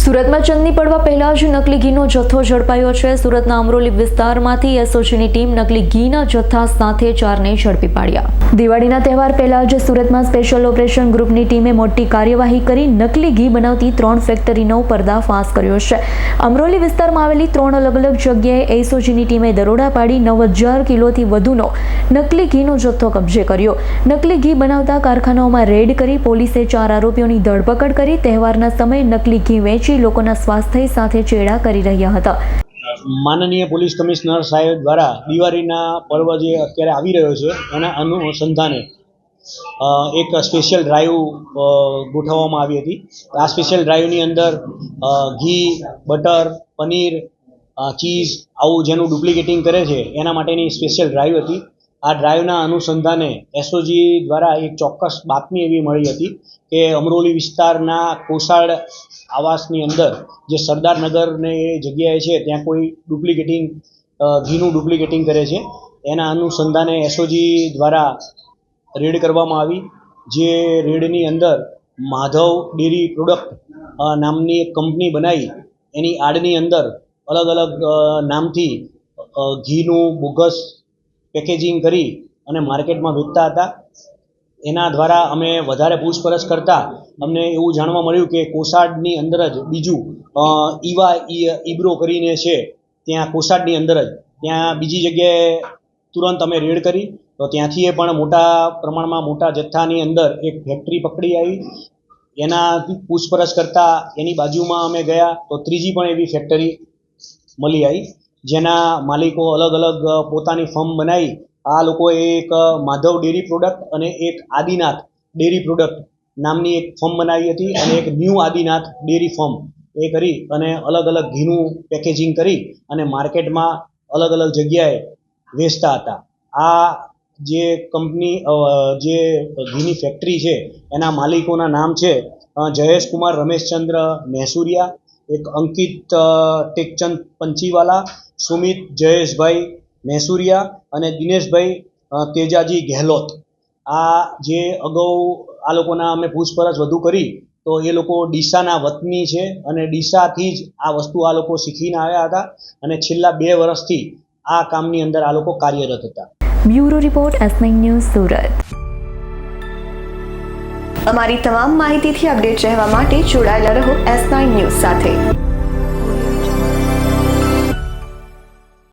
સુરતમાં ચંદની પડવા પહેલા જ નકલી ઘીનો જથ્થો ઝડપાયો છે। સુરતના અમરોલી વિસ્તારમાંથી એસઓજીની ટીમ નકલી ઘીના જથ્થા સાથે 4ને ઝડપી પાડ્યા। દિવાળીના તહેવાર પહેલા જ સુરતમાં સ્પેશિયલ ઓપરેશન ગ્રુપની ટીમે મોટી કાર્યવાહી કરી નકલી ઘી બનાવતી 3 ફેક્ટરીનો પર્દાફાશ કર્યો છે। અમરોલી વિસ્તારમાં આવેલી 3 અલગ અલગ જગ્યાએ એસઓજીની ટીમે દરોડા પાડી 9000 કિલોથી વધુનો નકલી ઘીનો જથ્થો કબજે કર્યો। નકલી ઘી બનાવતા કારખાનાઓમાં રેડ કરી પોલીસે 4 આરોપીઓની ધરપકડ કરી। તહેવારના સમયે નકલી ઘી વેચી લોકોના સ્વાસ્થ્ય સાથે ચેડા કરી રહ્યા હતા। માનનીય પોલીસ કમિશનર સાહેબ દ્વારા દિવાળીના પર્વ જે અત્યારે આવી રહ્યો છે એના અનુસંધાને એક સ્પેશિયલ ડ્રાઈવ ગોઠવવામાં આવી હતી। આ સ્પેશિયલ ડ્રાઈવની અંદર ઘી, બટર, પનીર, ચીઝ આવું જેનું ડુપ્લિકેટિંગ કરે છે એના માટેની સ્પેશિયલ ડ્રાઈવ હતી। આ ડ્રાઈવના અનુસંધાને એસઓજી દ્વારા એક ચોક્કસ બાતમી એવી મળી હતી કે અમરોલી વિસ્તારના કોસાડ આવાસની અંદર જે સરદારનગરને એ જગ્યાએ છે ત્યાં કોઈ ઘીનું ડુપ્લિકેટિંગ કરે છે। એના અનુસંધાને એસઓજી દ્વારા રેડ કરવામાં આવી। જે રેડની અંદર માધવ ડેરી પ્રોડક્ટ નામની એક કંપની બનાવી એની આડની અંદર અલગ અલગ નામથી ઘીનું બોગસ પેકેજિંગ કરી અને માર્કેટમાં વેચતા હતા। એના દ્વારા અમે વધારે પૂછપરછ કરતા અમને એવું જાણવા મળ્યું કે કોસાડની અંદર જ બીજું ઈબ્રો કરીને છે ત્યાં કોસાડની અંદર જ ત્યાં બીજી જગ્યાએ તુરંત અમે રેડ કરી તો ત્યાંથી પણ મોટા પ્રમાણમાં મોટા જથ્થાની અંદર એક ફેક્ટરી પકડી આવી। એના પૂછપરછ કરતાં એની બાજુમાં અમે ગયા તો ત્રીજી પણ એવી ફેક્ટરી મળી આવી જેના માલિકો અલગ અલગ પોતાની ફર્મ બનાવી। આ લોકોએ એક માધવ ડેરી પ્રોડક્ટ અને એક આદિનાથ ડેરી પ્રોડક્ટ નામની એક ફર્મ બનાવી હતી અને એક ન્યૂ આદિનાથ ડેરી ફર્મ એ કરી અને અલગ અલગ ઘીનું પેકેજિંગ કરી અને માર્કેટમાં અલગ અલગ જગ્યાએ વેચતા હતા। આ જે કંપની જે ઘીની ફેક્ટરી છે એના માલિકોના નામ છે જયેશ કુમાર રમેશચંદ્ર મહેસુરિયા, એક અંકિત ટેકચંદ પંચીવાલા, સુમિત જયેશભાઈ મહેસુરિયા અને દિનેશભાઈ તેજાજી ગેહલોત। આ જે અગાઉ આ લોકોના અમે પૂછપરછ વધુ કરી તો એ લોકો ડીસાના વતની છે અને ડીસાથી જ આ વસ્તુ આ લોકો શીખીને આવ્યા હતા અને છેલ્લા 2 વર્ષથી આ કામની અંદર આ લોકો કાર્યરત હતા। Bureau report S9 news Surat. અમારી તમામ માહિતીથી અપડેટ રહેવા માટે જોડાયેલા રહો S9 ન્યૂઝ સાથે।